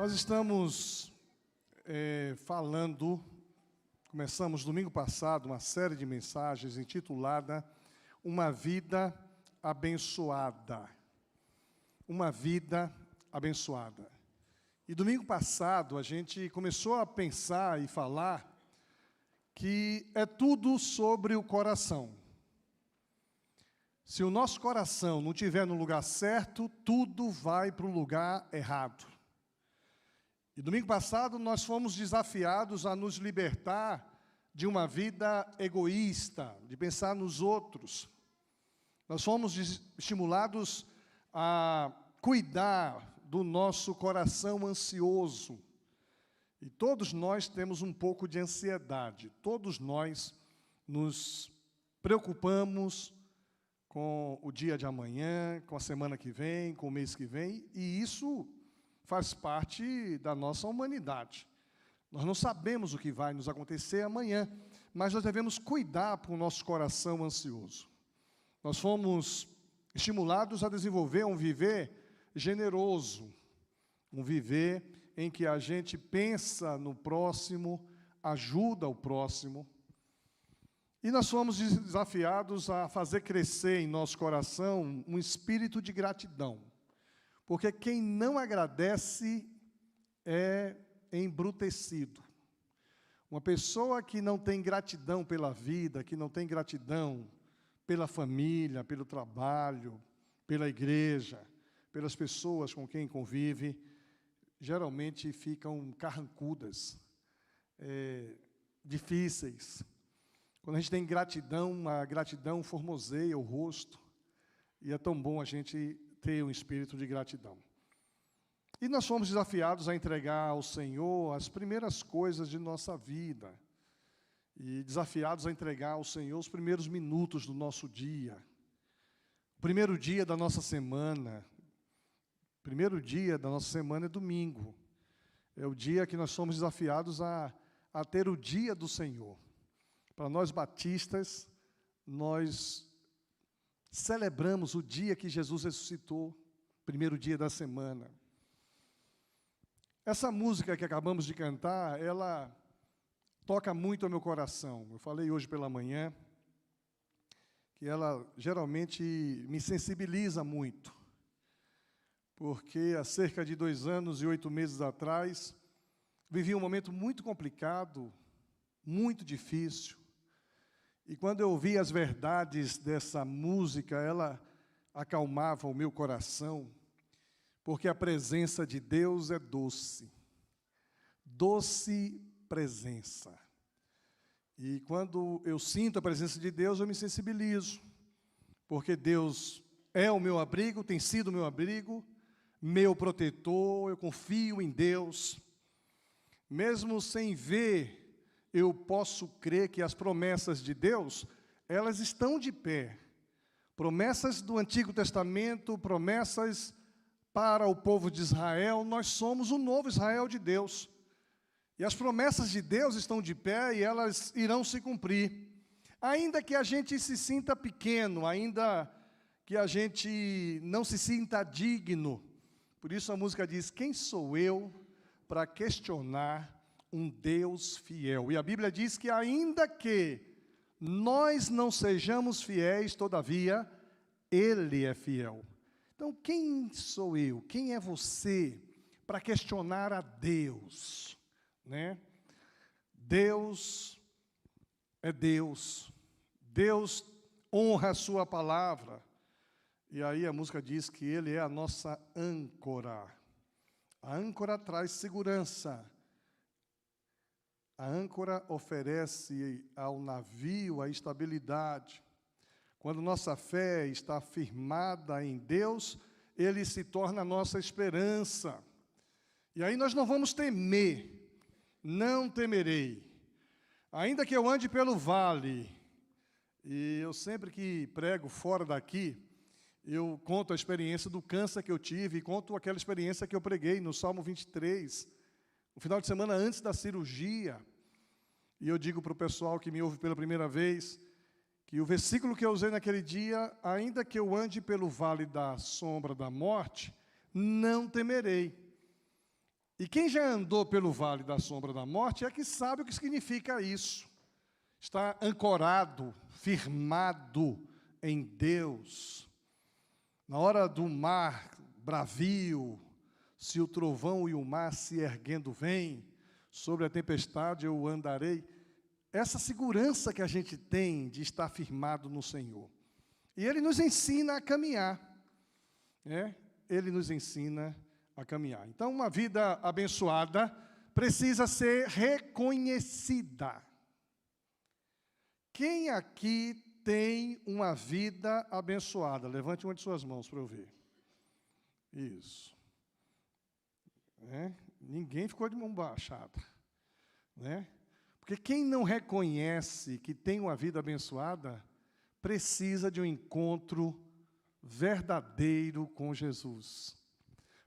Nós estamos começamos domingo passado uma série de mensagens intitulada Uma Vida Abençoada. Uma Vida Abençoada. E domingo passado a gente começou a pensar e falar que é tudo sobre o coração. Se o nosso coração não estiver no lugar certo, tudo vai para o lugar errado. E domingo passado nós fomos desafiados a nos libertar de uma vida egoísta, de pensar nos outros. Nós fomos estimulados a cuidar do nosso coração ansioso. E todos nós temos um pouco de ansiedade. Todos nós nos preocupamos com o dia de amanhã, com a semana que vem, com o mês que vem, e isso faz parte da nossa humanidade. Nós não sabemos o que vai nos acontecer amanhã, mas nós devemos cuidar para o nosso coração ansioso. Nós fomos estimulados a desenvolver um viver generoso, um viver em que a gente pensa no próximo, ajuda o próximo. E nós fomos desafiados a fazer crescer em nosso coração um espírito de gratidão. Porque quem não agradece é embrutecido. Uma pessoa que não tem gratidão pela vida, que não tem gratidão pela família, pelo trabalho, pela igreja, pelas pessoas com quem convive, geralmente ficam carrancudas, difíceis. Quando a gente tem gratidão, a gratidão formoseia o rosto, e é tão bom a gente ter um espírito de gratidão. E nós fomos desafiados a entregar ao Senhor as primeiras coisas de nossa vida, e desafiados a entregar ao Senhor os primeiros minutos do nosso dia, o primeiro dia da nossa semana. O primeiro dia da nossa semana é domingo, é o dia que nós somos desafiados a ter o dia do Senhor. Para nós batistas, nós celebramos o dia que Jesus ressuscitou, primeiro dia da semana. Essa música que acabamos de cantar, ela toca muito ao meu coração. Eu falei hoje pela manhã que ela geralmente me sensibiliza muito, porque há cerca de 2 anos e 8 meses atrás, vivi um momento muito complicado, muito difícil. E quando eu ouvi as verdades dessa música, ela acalmava o meu coração, porque a presença de Deus é doce. Doce presença. E quando eu sinto a presença de Deus, eu me sensibilizo, porque Deus é o meu abrigo, tem sido o meu abrigo, meu protetor, eu confio em Deus. Mesmo sem ver, eu posso crer que as promessas de Deus, elas estão de pé. Promessas do Antigo Testamento, promessas para o povo de Israel, nós somos o novo Israel de Deus. E as promessas de Deus estão de pé e elas irão se cumprir. Ainda que a gente se sinta pequeno, ainda que a gente não se sinta digno. Por isso a música diz, quem sou eu para questionar um Deus fiel? E a Bíblia diz que ainda que nós não sejamos fiéis, todavia, Ele é fiel. Então, quem sou eu? Quem é você para questionar a Deus? Né? Deus é Deus. Deus honra a sua palavra. E aí a música diz que Ele é a nossa âncora. A âncora traz segurança. A âncora oferece ao navio a estabilidade. Quando nossa fé está firmada em Deus, Ele se torna a nossa esperança. E aí nós não vamos temer, não temerei. Ainda que eu ande pelo vale, e eu sempre que prego fora daqui, eu conto a experiência do câncer que eu tive, e conto aquela experiência que eu preguei no Salmo 23, no final de semana antes da cirurgia. E eu digo para o pessoal que me ouve pela primeira vez, que o versículo que eu usei naquele dia, ainda que eu ande pelo vale da sombra da morte, não temerei. E quem já andou pelo vale da sombra da morte é que sabe o que significa isso. Está ancorado, firmado em Deus. Na hora do mar bravio, se o trovão e o mar se erguendo vêm, sobre a tempestade eu andarei. Essa segurança que a gente tem de estar firmado no Senhor. E Ele nos ensina a caminhar. Ele nos ensina a caminhar. Então, uma vida abençoada precisa ser reconhecida. Quem aqui tem uma vida abençoada? Levante uma de suas mãos para eu ver. Isso. Ninguém ficou de mão baixada. Porque quem não reconhece que tem uma vida abençoada, precisa de um encontro verdadeiro com Jesus.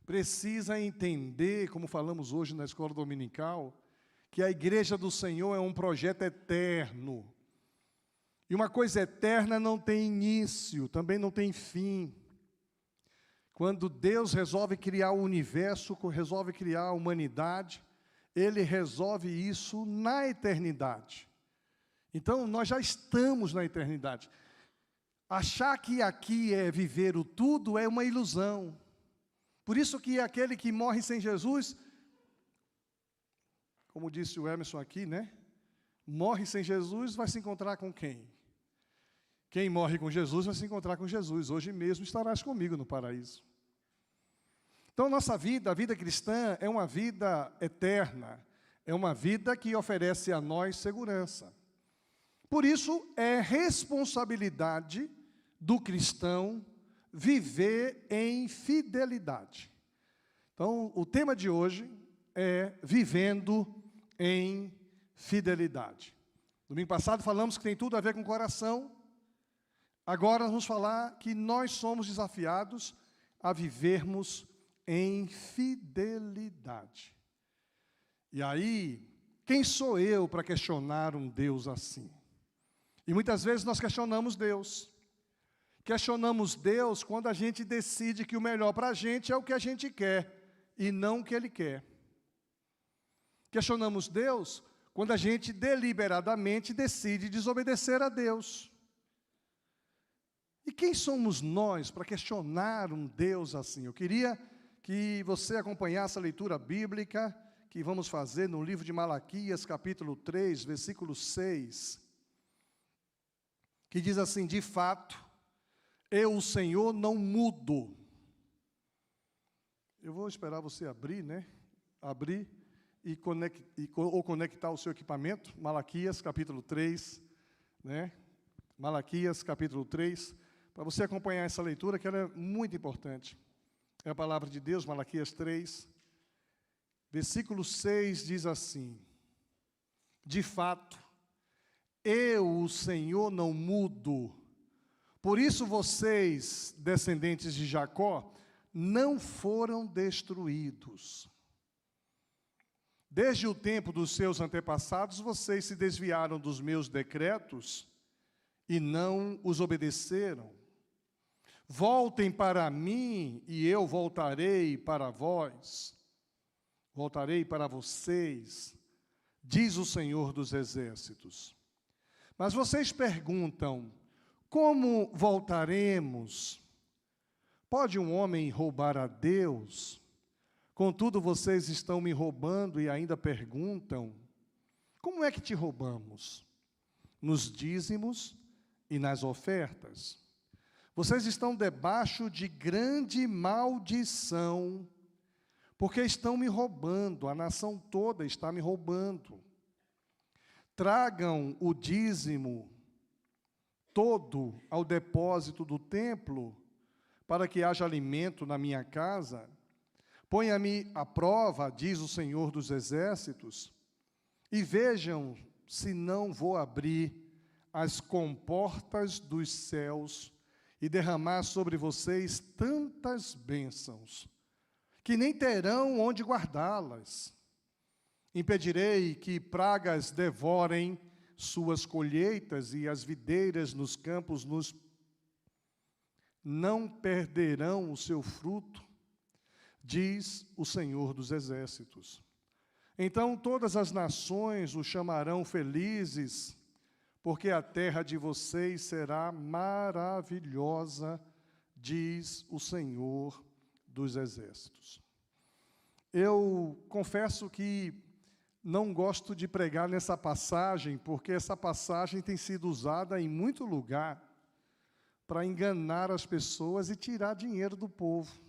Precisa entender, como falamos hoje na escola dominical, que a igreja do Senhor é um projeto eterno. E uma coisa eterna não tem início, também não tem fim. Quando Deus resolve criar o universo, resolve criar a humanidade, Ele resolve isso na eternidade. Então, nós já estamos na eternidade. Achar que aqui é viver o tudo é uma ilusão. Por isso que aquele que morre sem Jesus, como disse o Emerson aqui, morre sem Jesus, vai se encontrar com quem? Quem morre com Jesus vai se encontrar com Jesus. Hoje mesmo estarás comigo no paraíso. Então, nossa vida, a vida cristã, é uma vida eterna. É uma vida que oferece a nós segurança. Por isso, é responsabilidade do cristão viver em fidelidade. Então, o tema de hoje é vivendo em fidelidade. Domingo passado falamos que tem tudo a ver com o coração. Agora vamos falar que nós somos desafiados a vivermos em fidelidade. E aí, quem sou eu para questionar um Deus assim? E muitas vezes nós questionamos Deus. Questionamos Deus quando a gente decide que o melhor para a gente é o que a gente quer, e não o que Ele quer. Questionamos Deus quando a gente deliberadamente decide desobedecer a Deus. E quem somos nós para questionar um Deus assim? Eu queria que você acompanhasse a leitura bíblica que vamos fazer no livro de Malaquias, capítulo 3, versículo 6, que diz assim: de fato, eu, o Senhor, não mudo. Eu vou esperar você abrir, Abrir ou conectar o seu equipamento. Malaquias, capítulo 3, Malaquias, capítulo 3, para você acompanhar essa leitura, que ela é muito importante. É a palavra de Deus, Malaquias 3, versículo 6 diz assim: de fato, eu, o Senhor, não mudo. Por isso vocês, descendentes de Jacó, não foram destruídos. Desde o tempo dos seus antepassados, vocês se desviaram dos meus decretos e não os obedeceram. Voltem para mim e eu voltarei para vós. Voltarei para vocês, diz o Senhor dos Exércitos. Mas vocês perguntam: como voltaremos? Pode um homem roubar a Deus? Contudo, vocês estão me roubando e ainda perguntam: como é que te roubamos? Nos dízimos e nas ofertas. Vocês estão debaixo de grande maldição, porque estão me roubando, a nação toda está me roubando. Tragam o dízimo todo ao depósito do templo, para que haja alimento na minha casa. Ponha-me à prova, diz o Senhor dos Exércitos, e vejam se não vou abrir as comportas dos céus e derramar sobre vocês tantas bênçãos, que nem terão onde guardá-las. Impedirei que pragas devorem suas colheitas e as videiras nos campos não perderão o seu fruto. diz o Senhor dos Exércitos. Então todas as nações o chamarão felizes, porque a terra de vocês será maravilhosa, diz o Senhor dos Exércitos. Eu confesso que não gosto de pregar nessa passagem, porque essa passagem tem sido usada em muito lugar para enganar as pessoas e tirar dinheiro do povo.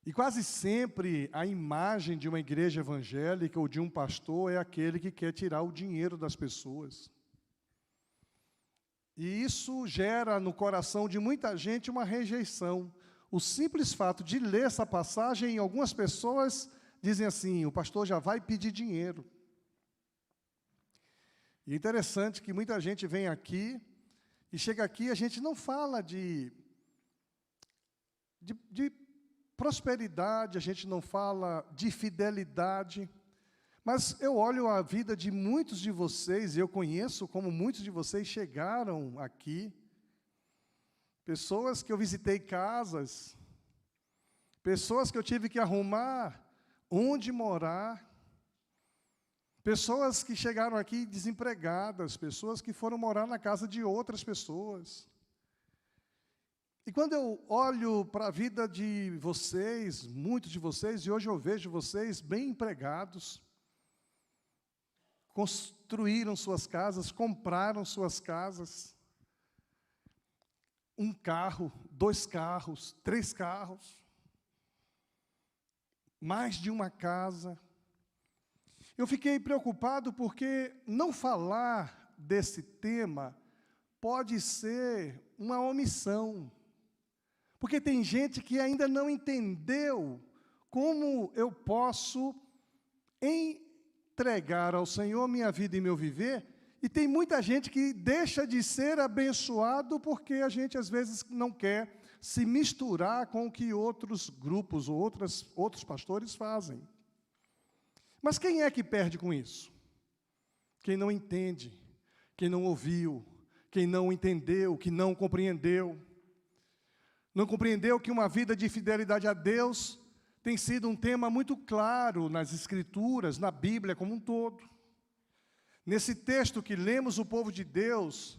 E quase sempre a imagem de uma igreja evangélica ou de um pastor é aquele que quer tirar o dinheiro das pessoas. E isso gera no coração de muita gente uma rejeição. O simples fato de ler essa passagem, algumas pessoas dizem assim: o pastor já vai pedir dinheiro. E é interessante que muita gente vem aqui, e chega aqui, a gente não fala de prosperidade, a gente não fala de fidelidade, mas eu olho a vida de muitos de vocês, e eu conheço como muitos de vocês chegaram aqui, pessoas que eu visitei casas, pessoas que eu tive que arrumar onde morar, pessoas que chegaram aqui desempregadas, pessoas que foram morar na casa de outras pessoas. E quando eu olho para a vida de vocês, muitos de vocês, e hoje eu vejo vocês bem empregados, construíram suas casas, compraram suas casas, 1 carro, 2 carros, 3 carros, mais de uma casa. Eu fiquei preocupado porque não falar desse tema pode ser uma omissão. Porque tem gente que ainda não entendeu como eu posso entregar ao Senhor minha vida e meu viver, e tem muita gente que deixa de ser abençoado porque a gente, às vezes, não quer se misturar com o que outros grupos ou outros pastores fazem. Mas quem é que perde com isso? Quem não entende, quem não ouviu, quem não entendeu, que não compreendeu. Não compreendeu que uma vida de fidelidade a Deus tem sido um tema muito claro nas Escrituras, na Bíblia como um todo. Nesse texto que lemos, o povo de Deus,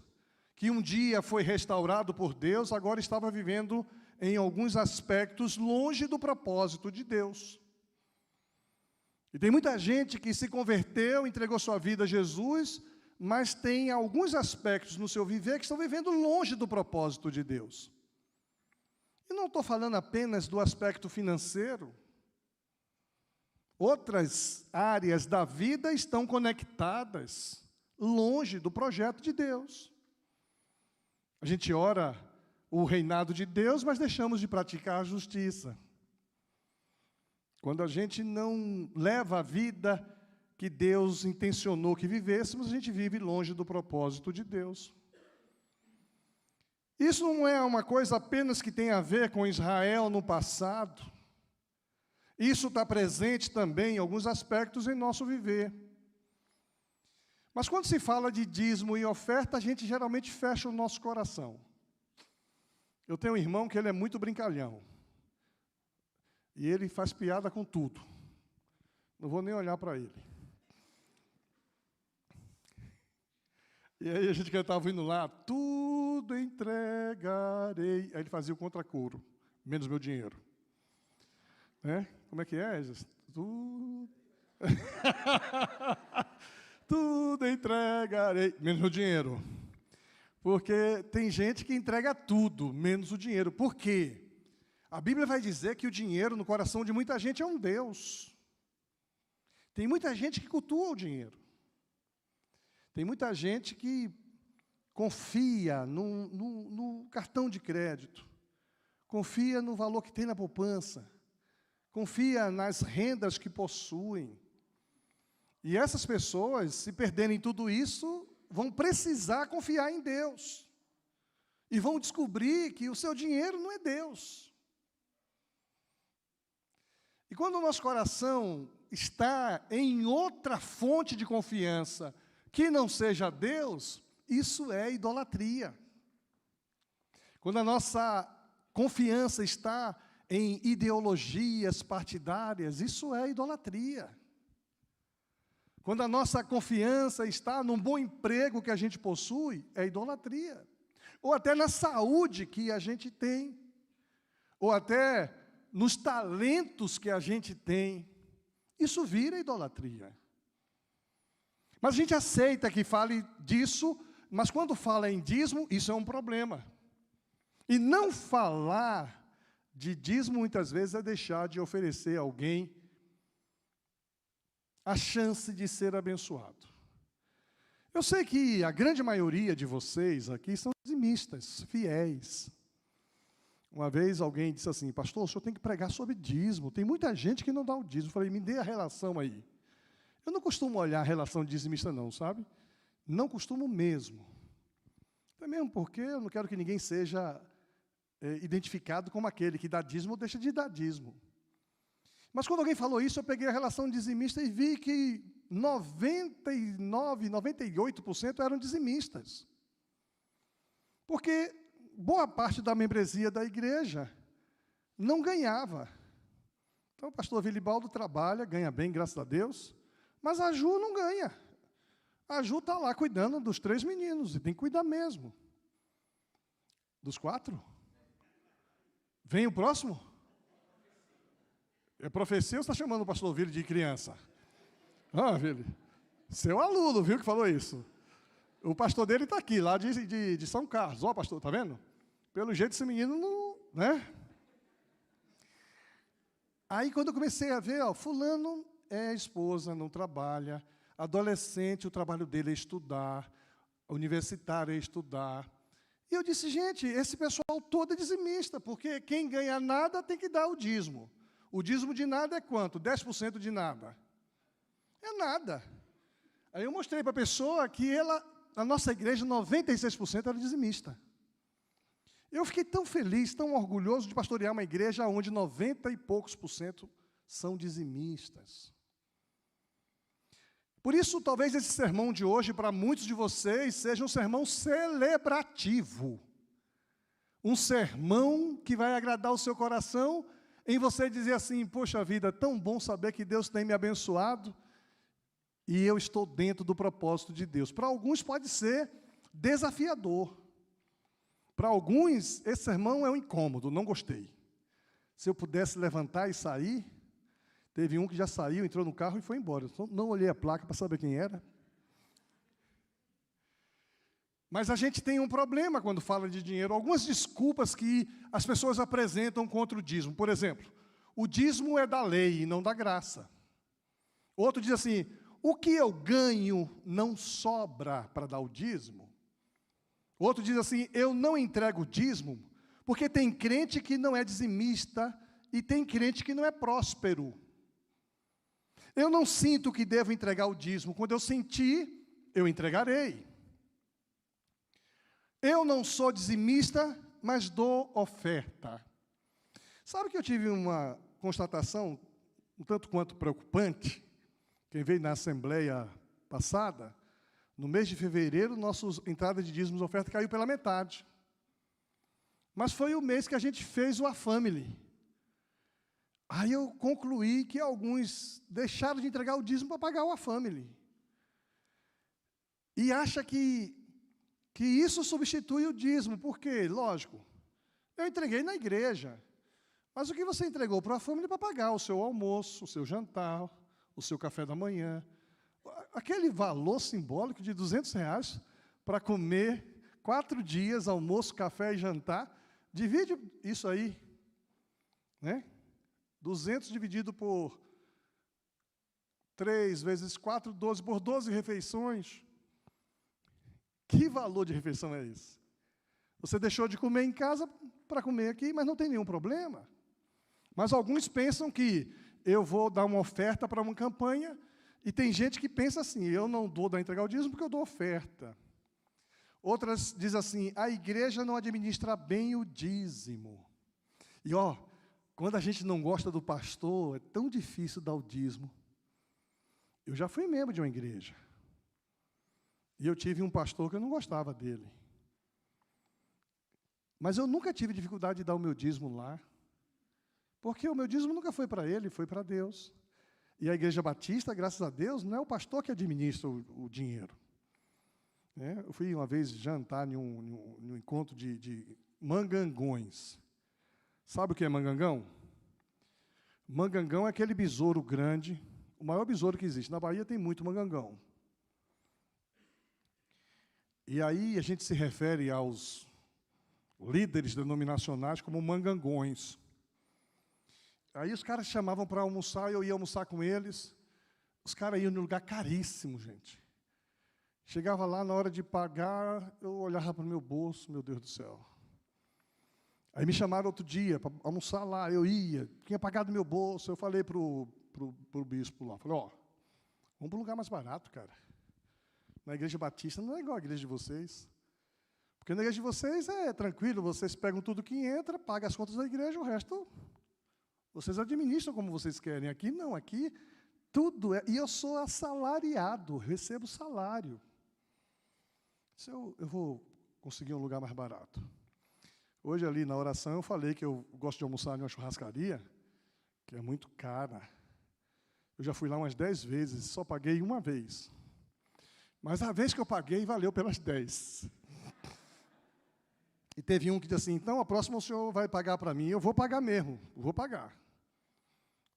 que um dia foi restaurado por Deus, agora estava vivendo em alguns aspectos longe do propósito de Deus. E tem muita gente que se converteu, entregou sua vida a Jesus, mas tem alguns aspectos no seu viver que estão vivendo longe do propósito de Deus. E não estou falando apenas do aspecto financeiro. Outras áreas da vida estão conectadas, longe do projeto de Deus. A gente ora o reinado de Deus, mas deixamos de praticar a justiça. Quando a gente não leva a vida que Deus intencionou que vivêssemos, a gente vive longe do propósito de Deus. Isso não é uma coisa apenas que tem a ver com Israel no passado. Isso está presente também em alguns aspectos em nosso viver. Mas quando se fala de dízimo e oferta, a gente geralmente fecha o nosso coração. Eu tenho um irmão que ele é muito brincalhão. E ele faz piada com tudo. Não vou nem olhar para ele. E aí a gente cantava indo lá, tudo entregarei. Aí ele fazia o contracoro, menos meu dinheiro. Né? Como é que é, Jesus? Tudo... tudo entregarei, menos meu dinheiro. Porque tem gente que entrega tudo, menos o dinheiro. Por quê? A Bíblia vai dizer que o dinheiro no coração de muita gente é um Deus. Tem muita gente que cultua o dinheiro. Tem muita gente que confia no cartão de crédito, confia no valor que tem na poupança, confia nas rendas que possuem. E essas pessoas, se perderem tudo isso, vão precisar confiar em Deus. E vão descobrir que o seu dinheiro não é Deus. E quando o nosso coração está em outra fonte de confiança que não seja Deus, isso é idolatria. Quando a nossa confiança está em ideologias partidárias, isso é idolatria. Quando a nossa confiança está num bom emprego que a gente possui, é idolatria. Ou até na saúde que a gente tem, ou até nos talentos que a gente tem, isso vira idolatria. Mas a gente aceita que fale disso, mas quando fala em dízimo, isso é um problema. E não falar de dízimo, muitas vezes, é deixar de oferecer a alguém a chance de ser abençoado. Eu sei que a grande maioria de vocês aqui são dizimistas, fiéis. Uma vez alguém disse assim: pastor, o senhor tem que pregar sobre dízimo, tem muita gente que não dá o dízimo. Eu falei: me dê a relação aí. Eu não costumo olhar a relação de dizimista não, sabe? Não costumo mesmo. Até mesmo porque eu não quero que ninguém seja identificado como aquele que dá dízimo ou deixa de dar dízimo. Mas quando alguém falou isso, eu peguei a relação dizimista e vi que 99%, 98% eram dizimistas. Porque boa parte da membresia da igreja não ganhava. Então o pastor Vilibaldo trabalha, ganha bem, graças a Deus, mas a Ju não ganha. A Ju está lá cuidando dos 3 meninos, e tem que cuidar mesmo. Dos 4? Vem o próximo? É profecia ou você está chamando o pastor Vili de criança? Ah, Vili, seu aluno, viu, que falou isso. O pastor dele está aqui, lá de São Carlos. Ó, pastor, está vendo? Pelo jeito, esse menino não, né? Aí, quando eu comecei a ver, ó, fulano é esposa, não trabalha, adolescente, o trabalho dele é estudar, universitário é estudar. E eu disse, gente, esse pessoal todo é dizimista, porque quem ganha nada tem que dar o dízimo. O dízimo de nada é quanto? 10% de nada. É nada. Aí eu mostrei para a pessoa que na nossa igreja, 96% era dizimista. Eu fiquei tão feliz, tão orgulhoso de pastorear uma igreja onde 90 e poucos % são dizimistas. Por isso, talvez esse sermão de hoje, para muitos de vocês, seja um sermão celebrativo. Um sermão que vai agradar o seu coração, em você dizer assim, poxa vida, é tão bom saber que Deus tem me abençoado e eu estou dentro do propósito de Deus. Para alguns pode ser desafiador. Para alguns, esse sermão é um incômodo, não gostei. Se eu pudesse levantar e sair, teve um que já saiu, entrou no carro e foi embora. Eu não olhei a placa para saber quem era. Mas a gente tem um problema quando fala de dinheiro. Algumas desculpas que as pessoas apresentam contra o dízimo. Por exemplo, o dízimo é da lei e não da graça. Outro diz assim, o que eu ganho não sobra para dar o dízimo. Outro diz assim, eu não entrego o dízimo, porque tem crente que não é dizimista e tem crente que não é próspero. Eu não sinto que devo entregar o dízimo. Quando eu sentir, eu entregarei. Eu não sou dizimista, mas dou oferta. Sabe que eu tive uma constatação um tanto quanto preocupante? Quem veio na assembleia passada, no mês de fevereiro, nossa entrada de dízimos e oferta caiu pela metade. Mas foi o mês que a gente fez o A-Family. Aí eu concluí que alguns deixaram de entregar o dízimo para pagar o A-Family. E acha que isso substitui o dízimo. Por quê? Lógico, eu entreguei na igreja. Mas o que você entregou para a família para pagar o seu almoço, o seu jantar, o seu café da manhã. Aquele valor simbólico de R$200 para comer 4 dias, almoço, café e jantar, divide isso aí, né? 200 dividido por 3 vezes 4, 12, por 12 refeições. Que valor de refeição é esse? Você deixou de comer em casa para comer aqui, mas não tem nenhum problema. Mas alguns pensam que eu vou dar uma oferta para uma campanha, e tem gente que pensa assim, eu não dou da entregar o dízimo porque eu dou oferta. Outras dizem assim, a igreja não administra bem o dízimo. E, quando a gente não gosta do pastor, é tão difícil dar o dízimo. Eu já fui membro de uma igreja. E eu tive um pastor que eu não gostava dele. Mas eu nunca tive dificuldade de dar o meu dízimo lá. Porque o meu dízimo nunca foi para ele, foi para Deus. E a Igreja Batista, graças a Deus, não é o pastor que administra o dinheiro. Eu fui uma vez jantar em um encontro de mangangões. Sabe o que é mangangão? Mangangão é aquele besouro grande, o maior besouro que existe. Na Bahia tem muito mangangão. E aí a gente se refere aos líderes denominacionais como mangangões. Aí os caras chamavam para almoçar, eu ia almoçar com eles. Os caras iam num lugar caríssimo, gente. Chegava lá, na hora de pagar, eu olhava para o meu bolso, meu Deus do céu. Aí me chamaram outro dia para almoçar lá, eu ia, tinha pagado meu bolso, eu falei para o bispo lá, falei, vamos para um lugar mais barato, cara. Na Igreja Batista não é igual a igreja de vocês. Porque na igreja de vocês é tranquilo, vocês pegam tudo que entra, pagam as contas da igreja, o resto vocês administram como vocês querem. Aqui não, aqui tudo é. E eu sou assalariado, recebo salário. Se eu vou conseguir um lugar mais barato. Hoje, ali na oração, eu falei que eu gosto de almoçar em uma churrascaria, que é muito cara. Eu já fui lá umas 10 vezes, só paguei uma vez. Mas a vez que eu paguei, valeu pelas 10. E teve um que disse assim, então, a próxima o senhor vai pagar para mim. Eu vou pagar mesmo, vou pagar.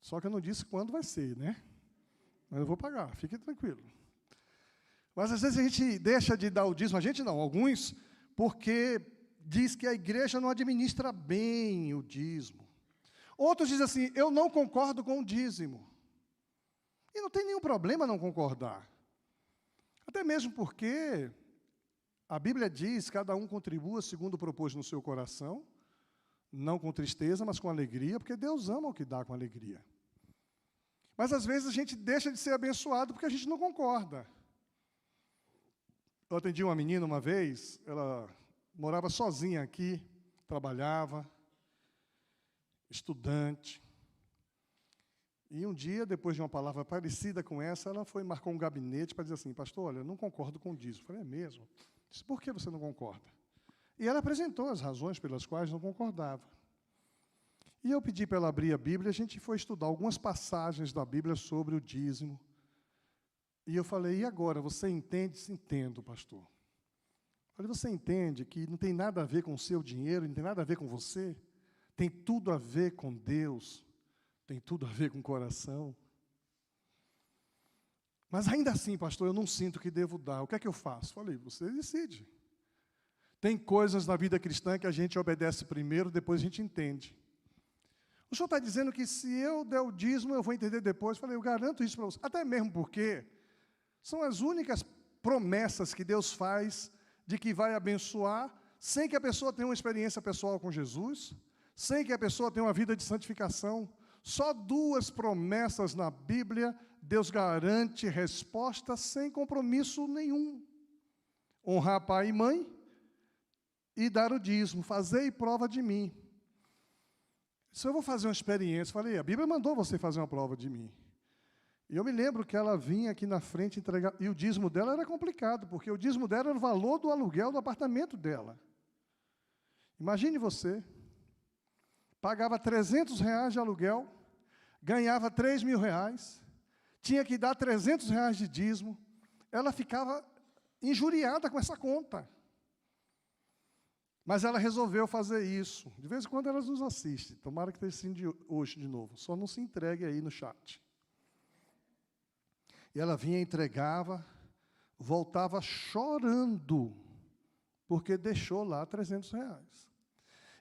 Só que eu não disse quando vai ser, né? Mas eu vou pagar, fique tranquilo. Mas, às vezes, a gente deixa de dar o dízimo, a gente não, alguns, porque diz que a igreja não administra bem o dízimo. Outros dizem assim, eu não concordo com o dízimo. E não tem nenhum problema não concordar. Até mesmo porque a Bíblia diz, cada um contribua segundo propôs no seu coração, não com tristeza, mas com alegria, porque Deus ama o que dá com alegria. Mas, às vezes, a gente deixa de ser abençoado porque a gente não concorda. Eu atendi uma menina uma vez, ela morava sozinha aqui, trabalhava, estudante. E um dia, depois de uma palavra parecida com essa, ela foi marcou um gabinete para dizer assim, pastor, olha, eu não concordo com o dízimo. Eu falei, é mesmo? Disse, por que você não concorda? E ela apresentou as razões pelas quais não concordava. E eu pedi para ela abrir a Bíblia, a gente foi estudar algumas passagens da Bíblia sobre o dízimo. E eu falei, e agora, você entende? Sim, entendo, pastor. Eu falei, você entende que não tem nada a ver com o seu dinheiro, não tem nada a ver com você? Tem tudo a ver com Deus, tem tudo a ver com o coração. Mas ainda assim, pastor, eu não sinto que devo dar. O que é que eu faço? Falei, você decide. Tem coisas na vida cristã que a gente obedece primeiro, depois a gente entende. O senhor está dizendo que se eu der o dízimo, eu vou entender depois. Falei, eu garanto isso para você. Até mesmo porque são as únicas promessas que Deus faz de que vai abençoar, sem que a pessoa tenha uma experiência pessoal com Jesus, sem que a pessoa tenha uma vida de santificação. Só 2 promessas na Bíblia, Deus garante resposta sem compromisso nenhum. Honrar pai e mãe e dar o dízimo, fazei prova de mim. Se eu vou fazer uma experiência, falei, a Bíblia mandou você fazer uma prova de mim. E eu me lembro que ela vinha aqui na frente entregar, e o dízimo dela era complicado, porque o dízimo dela era o valor do aluguel do apartamento dela. Imagine você, pagava R$300 de aluguel, ganhava R$3.000, tinha que dar R$300 de dízimo, ela ficava injuriada com essa conta. Mas ela resolveu fazer isso. De vez em quando ela nos assiste, tomara que tenha sido hoje de novo, só não se entregue aí no chat. E ela vinha, entregava, voltava chorando, porque deixou lá R$300.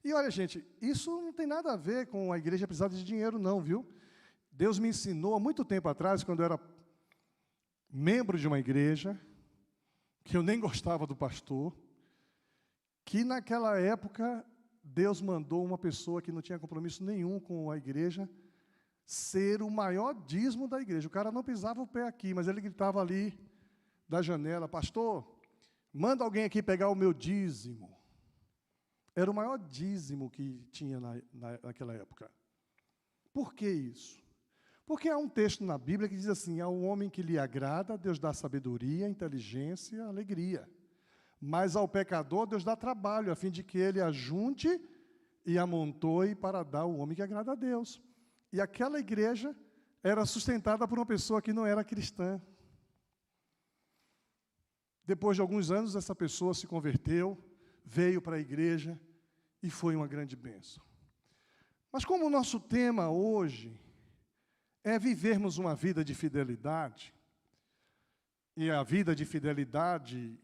E olha, gente, isso não tem nada a ver com a igreja precisar de dinheiro, não, viu? Deus me ensinou há muito tempo atrás, quando eu era membro de uma igreja, que eu nem gostava do pastor, que naquela época Deus mandou uma pessoa que não tinha compromisso nenhum com a igreja ser o maior dízimo da igreja. O cara não pisava o pé aqui, mas ele gritava ali da janela, pastor, manda alguém aqui pegar o meu dízimo. Era o maior dízimo que tinha naquela época. Por que isso? Porque há um texto na Bíblia que diz assim, ao homem que lhe agrada, Deus dá sabedoria, inteligência, alegria. Mas ao pecador, Deus dá trabalho, a fim de que ele ajunte e amontoe para dar ao homem que agrada a Deus. E aquela igreja era sustentada por uma pessoa que não era cristã. Depois de alguns anos, essa pessoa se converteu, veio para a igreja e foi uma grande bênção. Mas como o nosso tema hoje é vivermos uma vida de fidelidade, e a vida de fidelidade,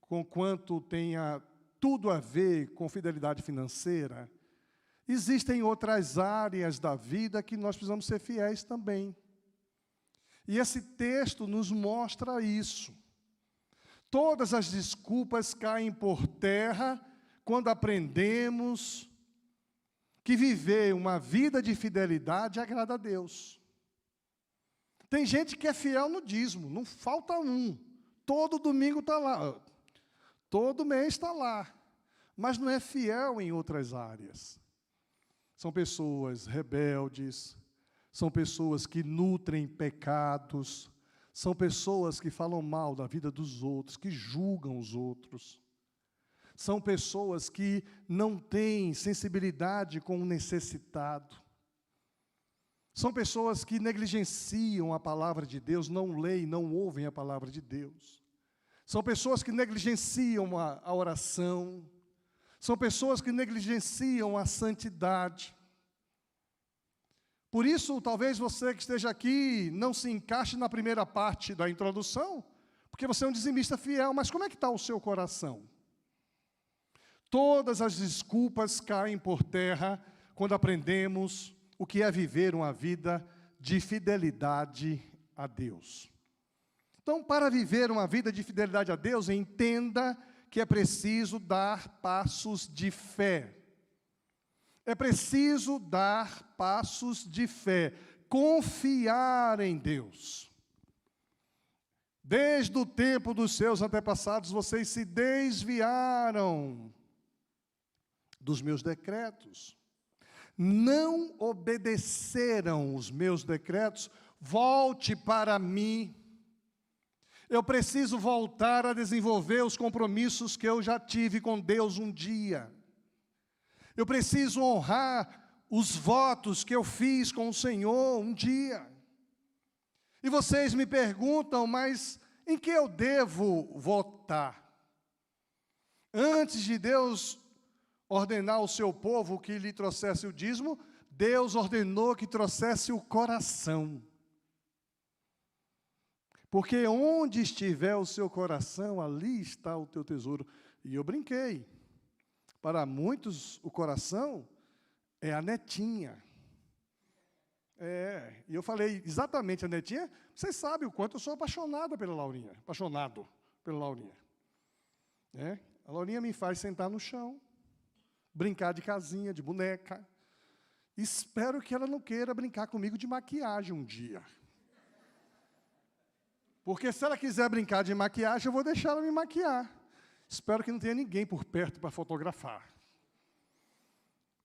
conquanto tenha tudo a ver com fidelidade financeira, existem outras áreas da vida que nós precisamos ser fiéis também. E esse texto nos mostra isso. Todas as desculpas caem por terra quando aprendemos que viver uma vida de fidelidade agrada a Deus. Tem gente que é fiel no dízimo, não falta um. Todo domingo está lá, todo mês está lá, mas não é fiel em outras áreas. São pessoas rebeldes, são pessoas que nutrem pecados, são pessoas que falam mal da vida dos outros, que julgam os outros. São pessoas que não têm sensibilidade com o necessitado. São pessoas que negligenciam a palavra de Deus, não leem, não ouvem a palavra de Deus. São pessoas que negligenciam a oração. São pessoas que negligenciam a santidade. Por isso, talvez você que esteja aqui não se encaixe na primeira parte da introdução, porque você é um dizimista fiel, mas como é que está o seu coração? Todas as desculpas caem por terra quando aprendemos o que é viver uma vida de fidelidade a Deus. Então, para viver uma vida de fidelidade a Deus, entenda que é preciso dar passos de fé. É preciso dar passos de fé, confiar em Deus. Desde o tempo dos seus antepassados, vocês se desviaram dos meus decretos. Não obedeceram os meus decretos. Volte para mim. Eu preciso voltar a desenvolver os compromissos que eu já tive com Deus um dia. Eu preciso honrar os votos que eu fiz com o Senhor um dia. E vocês me perguntam, mas em que eu devo votar? Antes de Deus ordenar ao seu povo que lhe trouxesse o dízimo, Deus ordenou que trouxesse o coração. Porque onde estiver o seu coração, ali está o teu tesouro. E eu brinquei. Para muitos, o coração é a netinha. E eu falei exatamente a netinha. Vocês sabem o quanto eu sou apaixonado pela Laurinha. Apaixonado pela Laurinha. A Laurinha me faz sentar no chão, brincar de casinha, de boneca. Espero que ela não queira brincar comigo de maquiagem um dia. Porque se ela quiser brincar de maquiagem, eu vou deixar ela me maquiar. Espero que não tenha ninguém por perto para fotografar.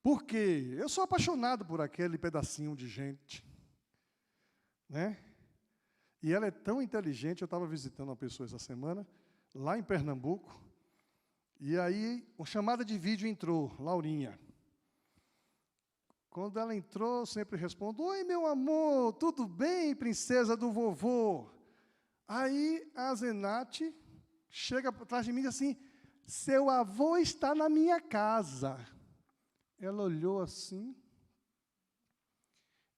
Por quê? Eu sou apaixonado por aquele pedacinho de gente. E ela é tão inteligente, eu estava visitando uma pessoa essa semana, lá em Pernambuco, e aí uma chamada de vídeo entrou, Laurinha. Quando ela entrou, eu sempre respondo, oi, meu amor, tudo bem, princesa do vovô? Aí a Zenate chega atrás de mim e diz assim, seu avô está na minha casa. Ela olhou assim,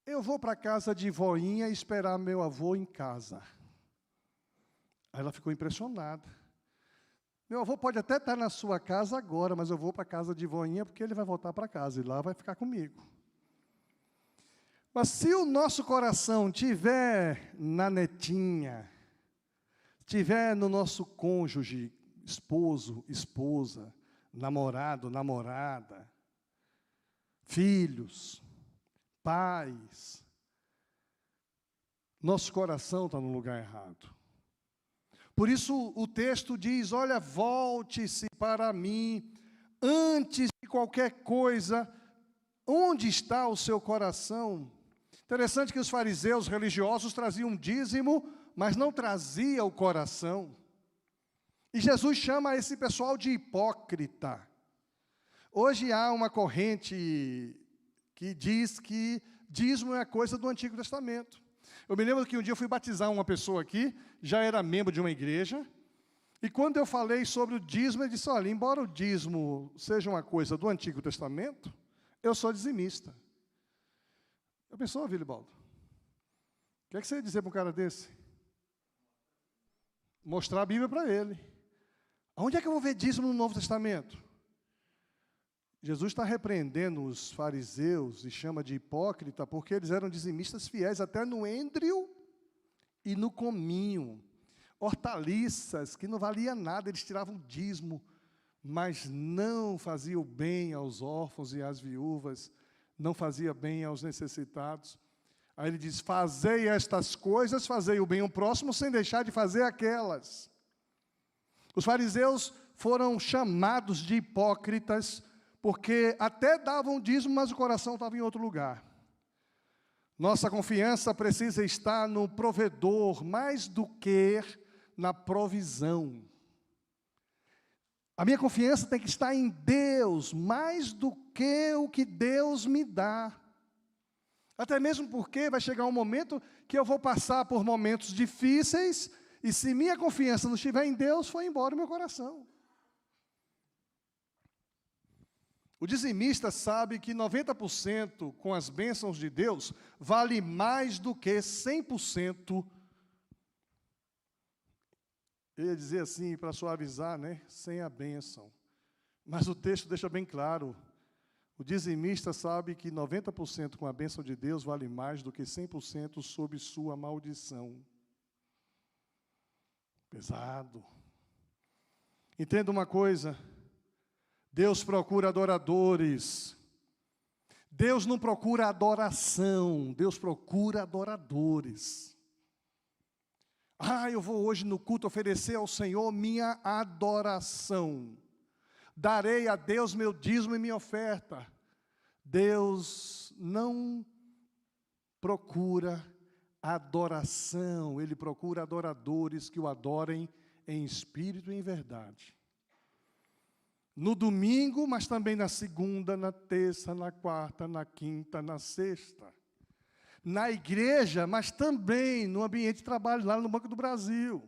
eu vou para a casa de voinha esperar meu avô em casa. Aí ela ficou impressionada. Meu avô pode até estar na sua casa agora, mas eu vou para a casa de voinha porque ele vai voltar para casa e lá vai ficar comigo. Mas se o nosso coração estiver na netinha, estiver no nosso cônjuge, esposo, esposa, namorado, namorada, filhos, pais, nosso coração está no lugar errado. Por isso o texto diz, olha, volte-se para mim, antes de qualquer coisa, onde está o seu coração? Interessante que os fariseus religiosos traziam dízimo, mas não trazia o coração. E Jesus chama esse pessoal de hipócrita. Hoje há uma corrente que diz que dízimo é coisa do Antigo Testamento. Eu me lembro que um dia eu fui batizar uma pessoa aqui, já era membro de uma igreja, e quando eu falei sobre o dízimo, ele disse, olha, embora o dízimo seja uma coisa do Antigo Testamento, eu sou dizimista. Eu pensou, Vilibaldo, o que é que você ia dizer para um cara desse? Mostrar a Bíblia para ele. Onde é que eu vou ver dízimo no Novo Testamento? Jesus está repreendendo os fariseus e chama de hipócrita porque eles eram dizimistas fiéis até no êndrio e no cominho. Hortaliças que não valia nada, eles tiravam dízimo, mas não faziam bem aos órfãos e às viúvas, não fazia bem aos necessitados. Aí ele diz, fazei estas coisas, fazei o bem ao próximo, sem deixar de fazer aquelas. Os fariseus foram chamados de hipócritas, porque até davam dízimo, mas o coração estava em outro lugar. Nossa confiança precisa estar no provedor, mais do que na provisão. A minha confiança tem que estar em Deus, mais do que o que Deus me dá. Até mesmo porque vai chegar um momento que eu vou passar por momentos difíceis, e se minha confiança não estiver em Deus, foi embora o meu coração. O dizimista sabe que 90% com as bênçãos de Deus vale mais do que 100%. Eu ia dizer assim, para suavizar, né? Sem a bênção. Mas o texto deixa bem claro. O dizimista sabe que 90% com a bênção de Deus vale mais do que 100% sob sua maldição. Pesado. Entenda uma coisa. Deus procura adoradores. Deus não procura adoração. Deus procura adoradores. Eu vou hoje no culto oferecer ao Senhor minha adoração. Darei a Deus meu dízimo e minha oferta. Deus não procura adoração, Ele procura adoradores que o adorem em espírito e em verdade. No domingo, mas também na segunda, na terça, na quarta, na quinta, na sexta. Na igreja, mas também no ambiente de trabalho, lá no Banco do Brasil.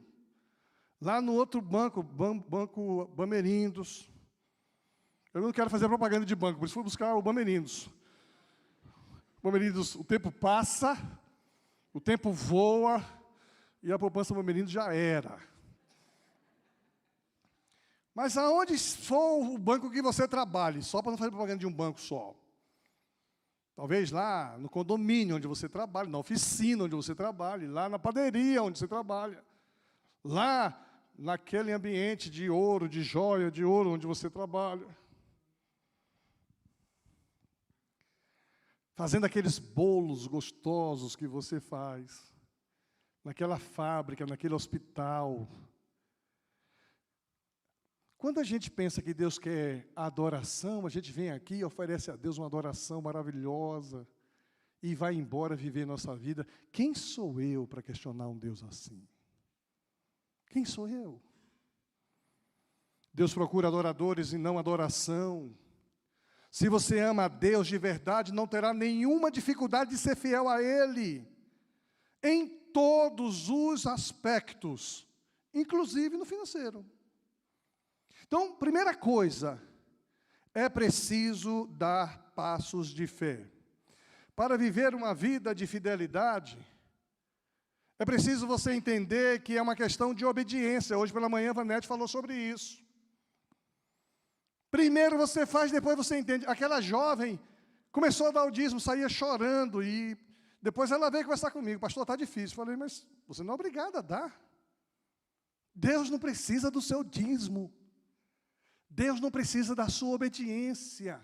Lá no outro banco, Banco Bamerindos. Eu não quero fazer propaganda de banco, por isso fui buscar o Bamerindos. Bamerindos, o tempo passa, o tempo voa, e a poupança Bamerindos já era. Mas aonde for o banco que você trabalhe, só para não fazer propaganda de um banco só. Talvez lá no condomínio onde você trabalha, na oficina onde você trabalha, lá na padaria onde você trabalha, lá naquele ambiente de ouro, de joia, de ouro onde você trabalha. Fazendo aqueles bolos gostosos que você faz, naquela fábrica, naquele hospital. Quando a gente pensa que Deus quer adoração, a gente vem aqui e oferece a Deus uma adoração maravilhosa e vai embora viver nossa vida. Quem sou eu para questionar um Deus assim? Quem sou eu? Deus procura adoradores e não adoração. Se você ama a Deus de verdade, não terá nenhuma dificuldade de ser fiel a Ele, em todos os aspectos, inclusive no financeiro. Então, primeira coisa, é preciso dar passos de fé. Para viver uma vida de fidelidade, é preciso você entender que é uma questão de obediência. Hoje pela manhã, a Vanete falou sobre isso. Primeiro você faz, depois você entende. Aquela jovem começou a dar o dízimo, saía chorando, e depois ela veio conversar comigo. Pastor, está difícil. Falei, mas você não é obrigado a dar. Deus não precisa do seu dízimo. Deus não precisa da sua obediência.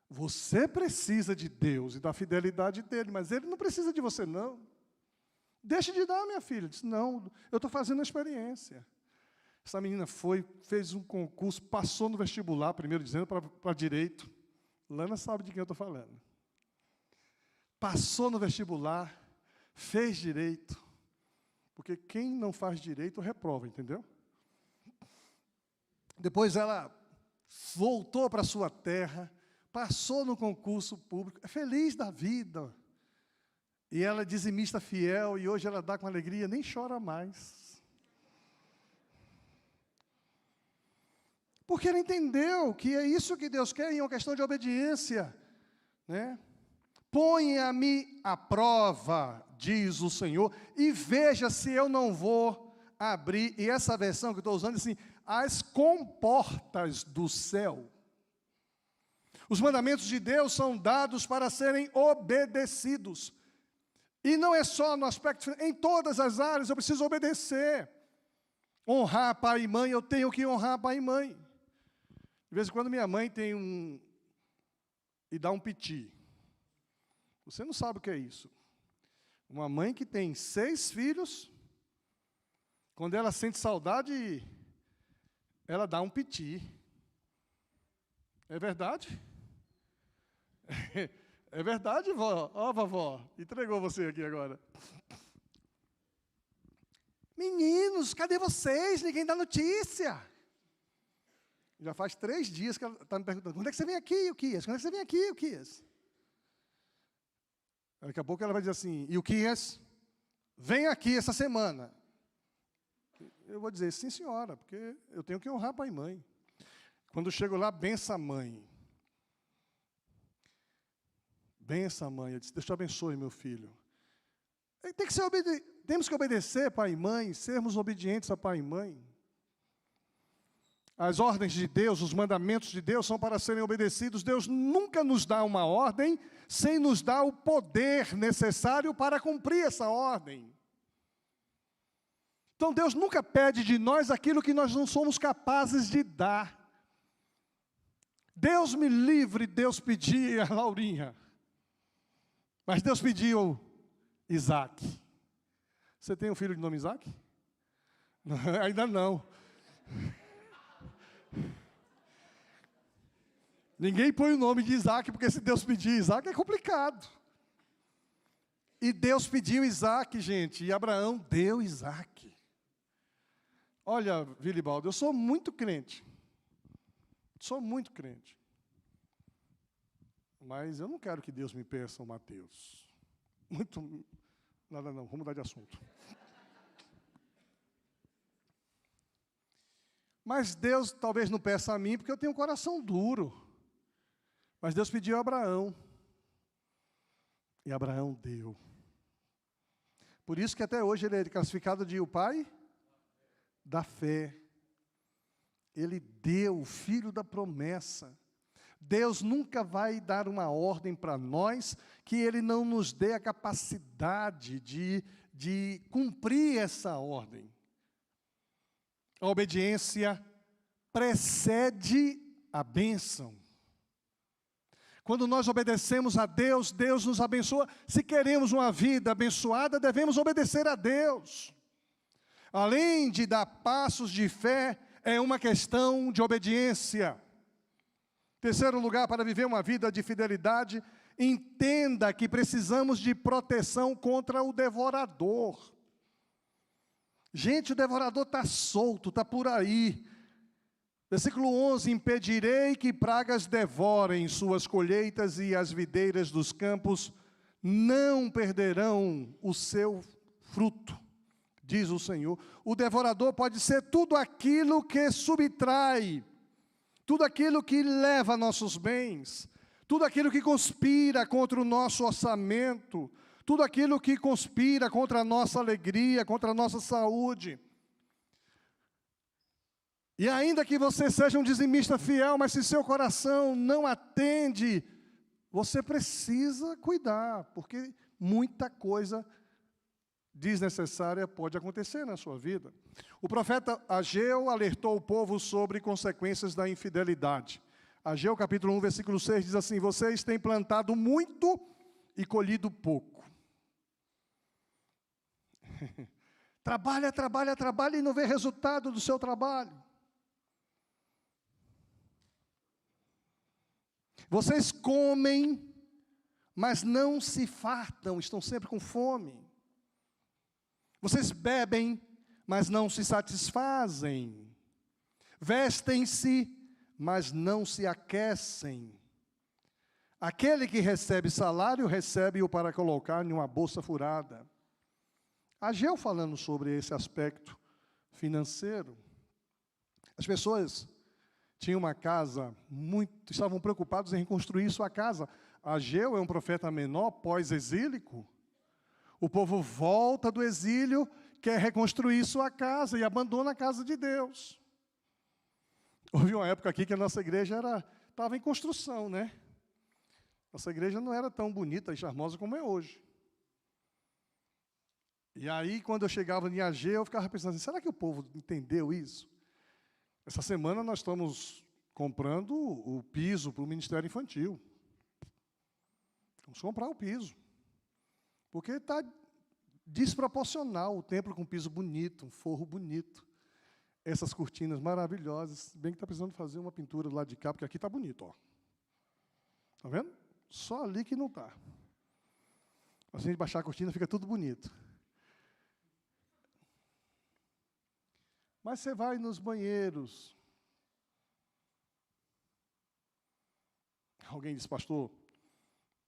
Você precisa de Deus e da fidelidade dEle, mas Ele não precisa de você, não. Deixe de dar, minha filha. Disse, não, eu estou fazendo a experiência. Essa menina fez um concurso, passou no vestibular, primeiro dizendo, para direito. Lana sabe de quem eu estou falando. Passou no vestibular, fez direito, porque quem não faz direito reprova, entendeu? Depois ela voltou para sua terra, passou no concurso público, é feliz da vida. E ela é dizimista fiel, e hoje ela dá com alegria, nem chora mais. Porque ela entendeu que é isso que Deus quer, e é uma questão de obediência, né? Ponha-me à prova, diz o Senhor, e veja se eu não vou abrir, e essa versão que eu estou usando, assim, as comportas do céu. Os mandamentos de Deus são dados para serem obedecidos. E não é só no aspecto, em todas as áreas eu preciso obedecer. Honrar pai e mãe, eu tenho que honrar pai e mãe. De vez em quando minha mãe tem e dá um piti. Você não sabe o que é isso. Uma mãe que tem 6 filhos, quando ela sente saudade, ela dá um piti. É verdade? É verdade, vó? Ó, vovó, entregou você aqui agora. Meninos, cadê vocês? Ninguém dá notícia. Já faz 3 dias que ela está me perguntando, quando é que você vem aqui, Uquias? Quando é que você vem aqui, Uquias? Daqui a pouco ela vai dizer assim, e Uquias, vem aqui essa semana. Eu vou dizer, sim senhora, porque eu tenho que honrar pai e mãe. Quando eu chego lá, bença a mãe. Bença a mãe. Eu disse, Deus te abençoe, meu filho. Temos que obedecer pai e mãe, sermos obedientes a pai e mãe. As ordens de Deus, os mandamentos de Deus são para serem obedecidos. Deus nunca nos dá uma ordem sem nos dar o poder necessário para cumprir essa ordem. Então Deus nunca pede de nós aquilo que nós não somos capazes de dar. Deus me livre, Deus pedia a Laurinha. Mas Deus pediu Isaac. Você tem um filho de nome Isaac? Não, ainda não. Ninguém põe o nome de Isaac, porque se Deus pedir Isaac é complicado. E Deus pediu Isaac, gente, e Abraão deu Isaac. Olha, Vilibaldo, eu sou muito crente. Sou muito crente. Mas eu não quero que Deus me peça o Mateus. Nada não, vamos mudar de assunto. Mas Deus talvez não peça a mim, porque eu tenho um coração duro. Mas Deus pediu a Abraão. E Abraão deu. Por isso que até hoje ele é classificado de o pai da fé. Ele deu o filho da promessa. Deus nunca vai dar uma ordem para nós que Ele não nos dê a capacidade de cumprir essa ordem. A obediência precede a bênção. Quando nós obedecemos a Deus, Deus nos abençoa. Se queremos uma vida abençoada, devemos obedecer a Deus. Além de dar passos de fé, é uma questão de obediência. Terceiro lugar, para viver uma vida de fidelidade, entenda que precisamos de proteção contra o devorador. Gente, o devorador está solto, está por aí. Versículo 11, impedirei que pragas devorem suas colheitas e as videiras dos campos não perderão o seu fruto, diz o Senhor. O devorador pode ser tudo aquilo que subtrai, tudo aquilo que leva nossos bens, tudo aquilo que conspira contra o nosso orçamento, tudo aquilo que conspira contra a nossa alegria, contra a nossa saúde. E ainda que você seja um dizimista fiel, mas se seu coração não atende, você precisa cuidar, porque muita coisa desnecessária pode acontecer na sua vida. O profeta Ageu alertou o povo sobre consequências da infidelidade. Ageu capítulo 1, versículo 6 diz assim, vocês têm plantado muito e colhido pouco. Trabalha, trabalha, trabalha e não vê resultado do seu trabalho. Vocês comem, mas não se fartam, estão sempre com fome. Vocês bebem, mas não se satisfazem. Vestem-se, mas não se aquecem. Aquele que recebe salário, recebe-o para colocar em uma bolsa furada. Ageu falando sobre esse aspecto financeiro. As pessoas tinham uma casa, estavam preocupados em reconstruir sua casa. Ageu é um profeta menor, pós-exílico. O povo volta do exílio, quer reconstruir sua casa e abandona a casa de Deus. Houve uma época aqui que a nossa igreja estava em construção, né? Nossa igreja não era tão bonita e charmosa como é hoje. E aí, quando eu chegava em Ageu, eu ficava pensando assim, será que o povo entendeu isso? Essa semana nós estamos comprando o piso para o Ministério Infantil. Vamos comprar o piso. Porque está desproporcional o templo com piso bonito, um forro bonito. Essas cortinas maravilhosas. Bem que está precisando fazer uma pintura do lado de cá, porque aqui está bonito, ó. Está vendo? Só ali que não está. Se a gente baixar a cortina, fica tudo bonito. Mas você vai nos banheiros. Alguém disse, pastor,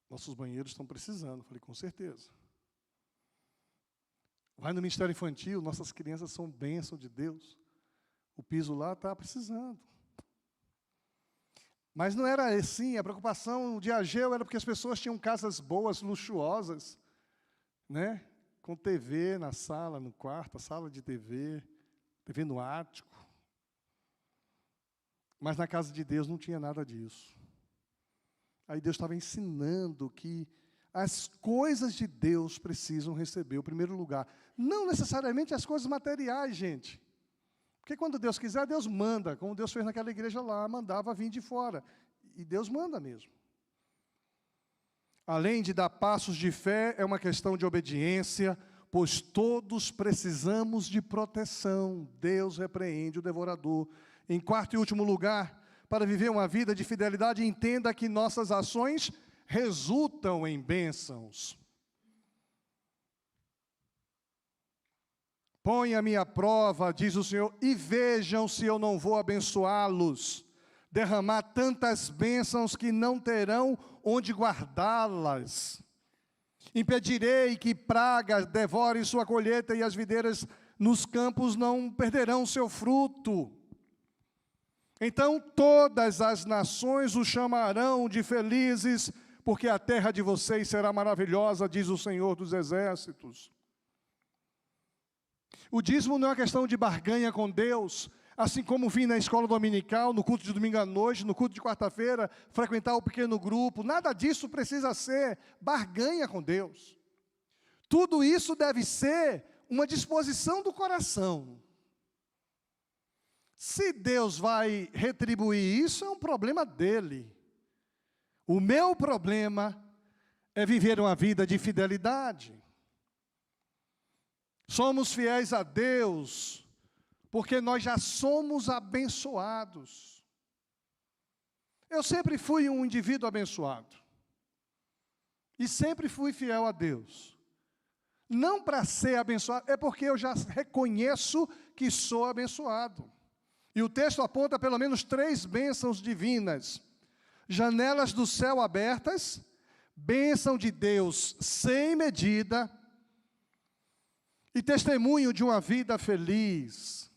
nossos banheiros estão precisando. Eu falei, com certeza. Vai no Ministério Infantil, nossas crianças são bênção de Deus. O piso lá está precisando. Mas não era assim, a preocupação de Ageu era porque as pessoas tinham casas boas, luxuosas, né? Com TV na sala, no quarto, a sala de TV no ático. Mas na casa de Deus não tinha nada disso. Aí Deus estava ensinando que as coisas de Deus precisam receber o primeiro lugar. Não necessariamente as coisas materiais, gente. Porque quando Deus quiser, Deus manda, como Deus fez naquela igreja lá, mandava vir de fora. E Deus manda mesmo. Além de dar passos de fé, é uma questão de obediência, pois todos precisamos de proteção. Deus repreende o devorador. Em quarto e último lugar, para viver uma vida de fidelidade, entenda que nossas ações resultam em bênçãos. Ponha-me à prova, diz o Senhor, e vejam se eu não vou abençoá-los, derramar tantas bênçãos que não terão onde guardá-las. Impedirei que pragas devorem sua colheita e as videiras nos campos não perderão seu fruto. Então todas as nações o chamarão de felizes, porque a terra de vocês será maravilhosa, diz o Senhor dos Exércitos. O dízimo não é uma questão de barganha com Deus, assim como vir na escola dominical, no culto de domingo à noite, no culto de quarta-feira, frequentar o pequeno grupo, nada disso precisa ser barganha com Deus. Tudo isso deve ser uma disposição do coração. Se Deus vai retribuir isso, é um problema dele. O meu problema é viver uma vida de fidelidade. Somos fiéis a Deus, porque nós já somos abençoados. Eu sempre fui um indivíduo abençoado. E sempre fui fiel a Deus. Não para ser abençoado, é porque eu já reconheço que sou abençoado. E o texto aponta pelo menos 3 bênçãos divinas. Janelas do céu abertas, bênção de Deus sem medida, e testemunho de uma vida feliz.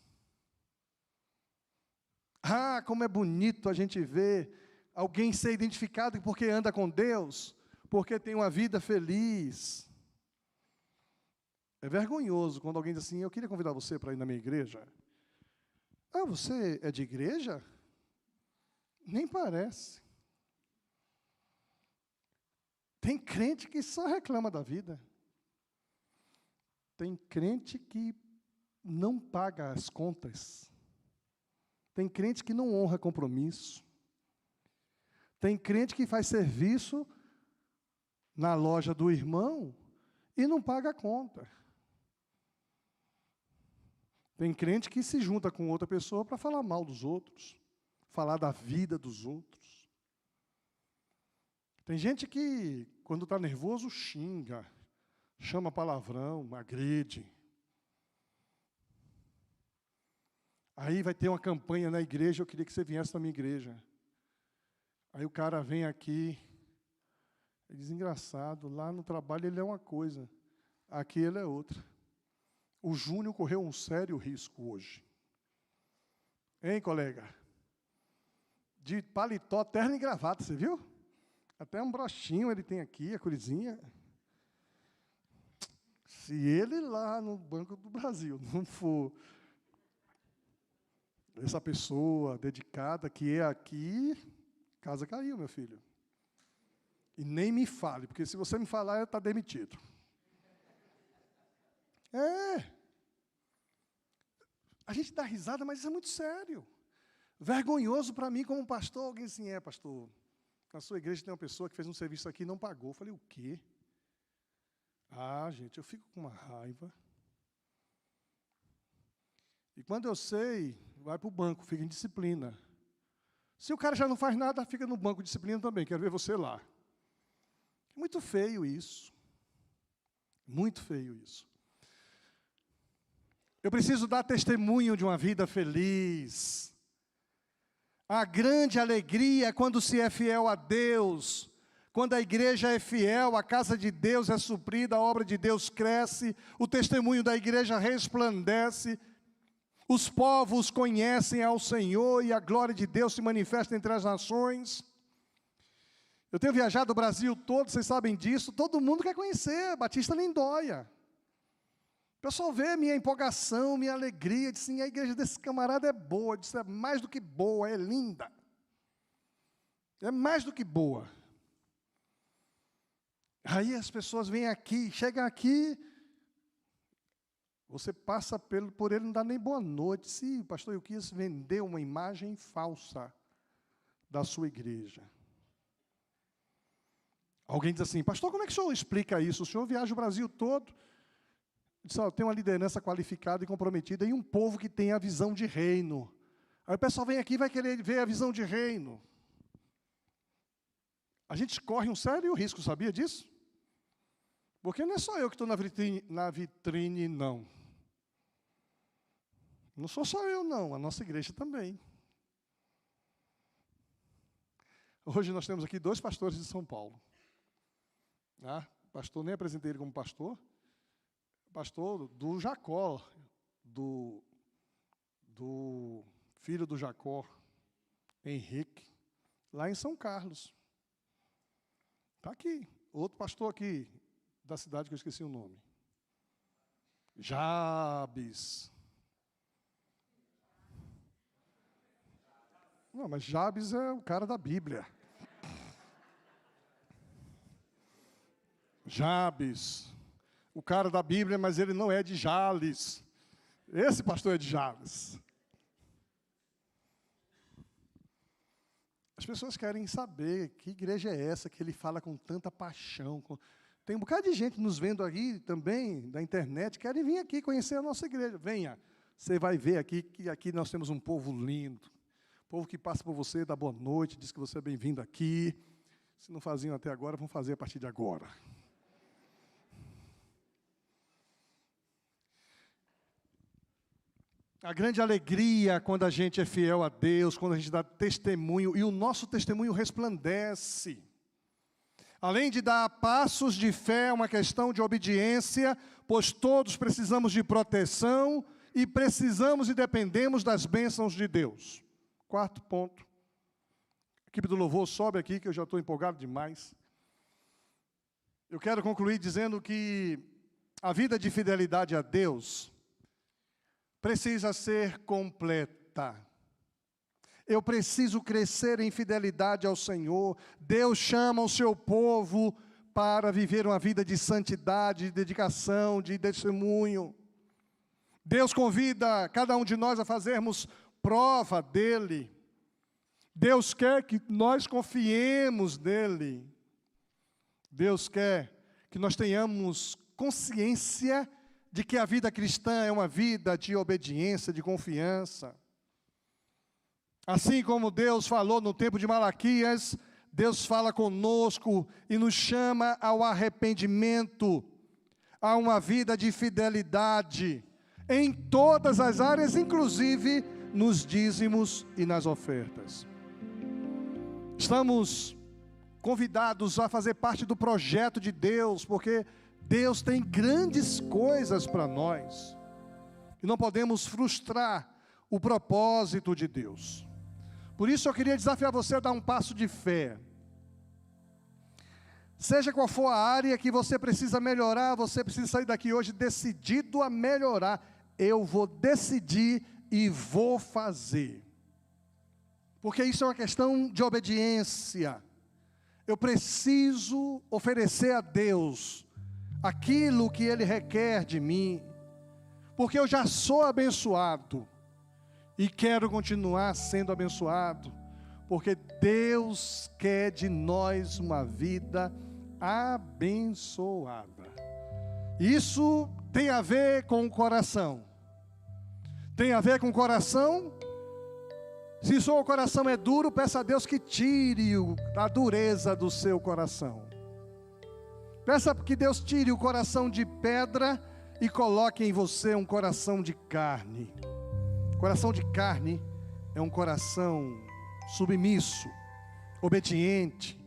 Ah, como é bonito a gente ver alguém ser identificado porque anda com Deus, porque tem uma vida feliz. É vergonhoso quando alguém diz assim, eu queria convidar você para ir na minha igreja. Ah, você é de igreja? Nem parece. Tem crente que só reclama da vida. Tem crente que não paga as contas. Tem crente que não honra compromisso. Tem crente que faz serviço na loja do irmão e não paga a conta. Tem crente que se junta com outra pessoa para falar mal dos outros, falar da vida dos outros. Tem gente que, quando está nervoso, xinga, chama palavrão, agride. Aí vai ter uma campanha na igreja, eu queria que você viesse na minha igreja. Aí o cara vem aqui, ele diz, engraçado, lá no trabalho ele é uma coisa, aqui ele é outra. O Júnior correu um sério risco hoje. Hein, colega? De paletó, terno e gravata, você viu? Até um brochinho ele tem aqui, a corizinha. Se ele lá no Banco do Brasil não for essa pessoa dedicada que é aqui, casa caiu, meu filho. E nem me fale, porque se você me falar, está demitido. A gente dá risada, mas isso é muito sério. Vergonhoso para mim como pastor. Alguém assim, pastor, na sua igreja tem uma pessoa que fez um serviço aqui e não pagou. Eu falei, o quê? Gente, eu fico com uma raiva. E quando eu sei, vai para o banco, fica em disciplina. Se o cara já não faz nada, fica no banco de disciplina também, quero ver você lá. Muito feio isso. Muito feio isso. Eu preciso dar testemunho de uma vida feliz. A grande alegria é quando se é fiel a Deus. Quando a igreja é fiel, a casa de Deus é suprida, a obra de Deus cresce, o testemunho da igreja resplandece, os povos conhecem ao Senhor e a glória de Deus se manifesta entre as nações. Eu tenho viajado o Brasil todo, vocês sabem disso, todo mundo quer conhecer Batista Lindóia. O pessoal vê minha empolgação, minha alegria, diz assim, a igreja desse camarada é boa, diz, é mais do que boa, é linda. É mais do que boa. Aí as pessoas vêm aqui, chegam aqui, você passa por ele, não dá nem boa noite. Se o pastor Euquias vendeu uma imagem falsa da sua igreja. Alguém diz assim, pastor, como é que o senhor explica isso? O senhor viaja o Brasil todo. Diz, tem uma liderança qualificada e comprometida e um povo que tem a visão de reino. Aí o pessoal vem aqui e vai querer ver a visão de reino. A gente corre um sério risco, sabia disso? Porque não é só eu que estou na vitrine, não. Não sou só eu, não. A nossa igreja também. Hoje nós temos aqui 2 pastores de São Paulo. Pastor, nem apresentei ele como pastor. Pastor do Jacó, do filho do Jacó, Henrique, lá em São Carlos. Está aqui. Outro pastor aqui, da cidade que eu esqueci o nome. Jabes. Não, mas Jabes é o cara da Bíblia. Jabes. O cara da Bíblia, mas ele não é de Jales. Esse pastor é de Jales. As pessoas querem saber que igreja é essa que ele fala com tanta paixão. Tem um bocado de gente nos vendo aqui também, da internet, querem vir aqui conhecer a nossa igreja. Venha, você vai ver aqui que aqui nós temos um povo lindo. Povo que passa por você, dá boa noite, diz que você é bem-vindo aqui. Se não faziam até agora, vão fazer a partir de agora. A grande alegria quando a gente é fiel a Deus, quando a gente dá testemunho, e o nosso testemunho resplandece. Além de dar passos de fé, é uma questão de obediência, pois todos precisamos de proteção e precisamos e dependemos das bênçãos de Deus. 4º ponto. A equipe do louvor sobe aqui, que eu já estou empolgado demais. Eu quero concluir dizendo que a vida de fidelidade a Deus precisa ser completa. Eu preciso crescer em fidelidade ao Senhor. Deus chama o seu povo para viver uma vida de santidade, de dedicação, de testemunho. Deus convida cada um de nós a fazermos prova dEle. Deus quer que nós confiemos nele. Deus quer que nós tenhamos consciência de que a vida cristã é uma vida de obediência, de confiança. Assim como Deus falou no tempo de Malaquias, Deus fala conosco e nos chama ao arrependimento, a uma vida de fidelidade, em todas as áreas, inclusive nos dízimos e nas ofertas. Estamos convidados a fazer parte do projeto de Deus, porque Deus tem grandes coisas para nós. E não podemos frustrar o propósito de Deus. Por isso eu queria desafiar você a dar um passo de fé. Seja qual for a área que você precisa melhorar, você precisa sair daqui hoje decidido a melhorar. Eu vou decidir e vou fazer. Porque isso é uma questão de obediência. Eu preciso oferecer a Deus aquilo que Ele requer de mim. Porque eu já sou abençoado. E quero continuar sendo abençoado. Porque Deus quer de nós uma vida abençoada. Isso tem a ver com o coração. Tem a ver com o coração. Se o seu coração é duro, peça a Deus que tire a dureza do seu coração. Peça que Deus tire o coração de pedra e coloque em você um coração de carne. Coração de carne é um coração submisso, obediente,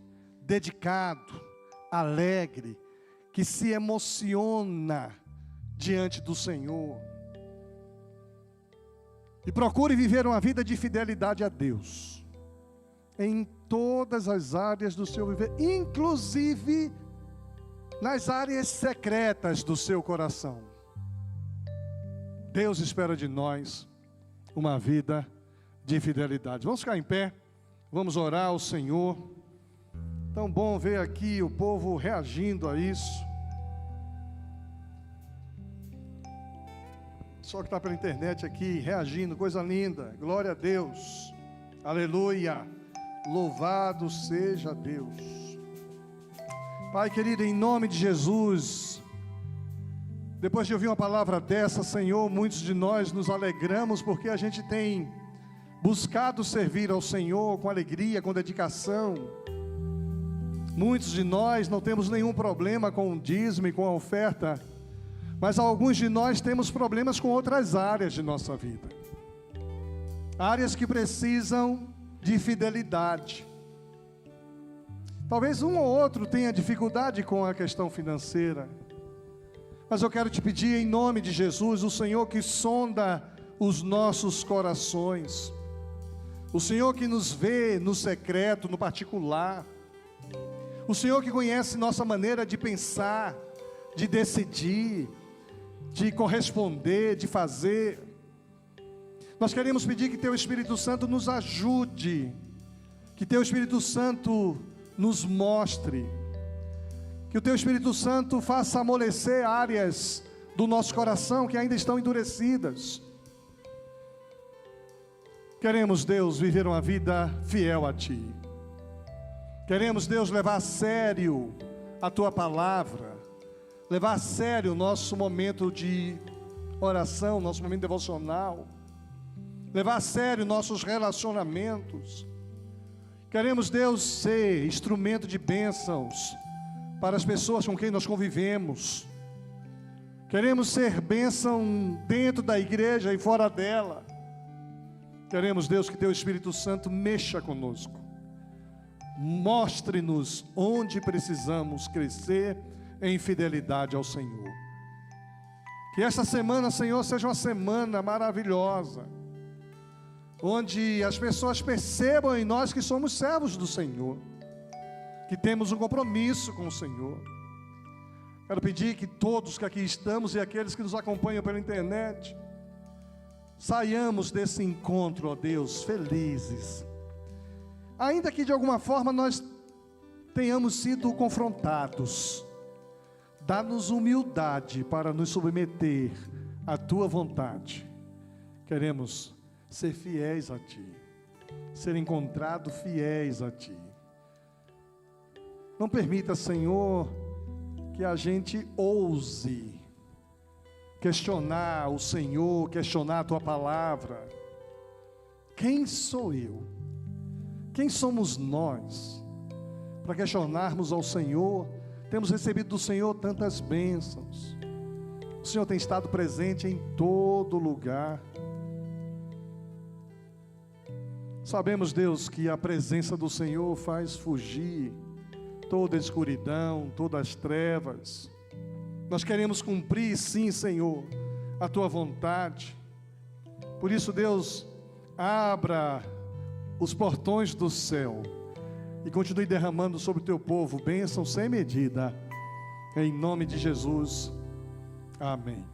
dedicado, alegre, que se emociona diante do Senhor. E procure viver uma vida de fidelidade a Deus, em todas as áreas do seu viver, inclusive nas áreas secretas do seu coração. Deus espera de nós uma vida de fidelidade. Vamos ficar em pé, vamos orar ao Senhor. Tão bom ver aqui o povo reagindo a isso. Só que está pela internet aqui, reagindo, coisa linda. Glória a Deus. Aleluia. Louvado seja Deus. Pai querido, em nome de Jesus, depois de ouvir uma palavra dessa, Senhor, muitos de nós nos alegramos porque a gente tem buscado servir ao Senhor com alegria, com dedicação. Muitos de nós não temos nenhum problema com o dízimo e com a oferta, mas alguns de nós temos problemas com outras áreas de nossa vida. Áreas que precisam de fidelidade. Talvez um ou outro tenha dificuldade com a questão financeira. Mas eu quero te pedir em nome de Jesus, o Senhor que sonda os nossos corações. O Senhor que nos vê no secreto, no particular. O Senhor que conhece nossa maneira de pensar, de decidir, de corresponder, de fazer. Nós queremos pedir que Teu Espírito Santo nos ajude, que Teu Espírito Santo nos mostre, que o Teu Espírito Santo faça amolecer áreas do nosso coração que ainda estão endurecidas. Queremos, Deus, viver uma vida fiel a Ti. Queremos, Deus, levar a sério a Tua palavra, levar a sério o nosso momento de oração, nosso momento devocional, levar a sério nossos relacionamentos. Queremos, Deus, ser instrumento de bênçãos para as pessoas com quem nós convivemos. Queremos ser bênção dentro da igreja e fora dela. Queremos, Deus, que Teu Espírito Santo mexa conosco. Mostre-nos onde precisamos crescer em fidelidade ao Senhor. Que esta semana, Senhor, seja uma semana maravilhosa, onde as pessoas percebam em nós que somos servos do Senhor, que temos um compromisso com o Senhor. Quero pedir que todos que aqui estamos e aqueles que nos acompanham pela internet, saiamos desse encontro, ó Deus, felizes. Ainda que de alguma forma nós tenhamos sido confrontados, dá-nos humildade para nos submeter à Tua vontade. Queremos ser fiéis a Ti, ser encontrados fiéis a Ti. Não permita, Senhor, que a gente ouse questionar o Senhor, questionar a Tua palavra. Quem sou eu? Quem somos nós para questionarmos ao Senhor? Temos recebido do Senhor tantas bênçãos. O Senhor tem estado presente em todo lugar. Sabemos, Deus, que a presença do Senhor faz fugir toda a escuridão, todas as trevas. Nós queremos cumprir, sim, Senhor, a Tua vontade. Por isso, Deus, abra os portões do céu e continue derramando sobre o Teu povo bênção sem medida. Em nome de Jesus. Amém.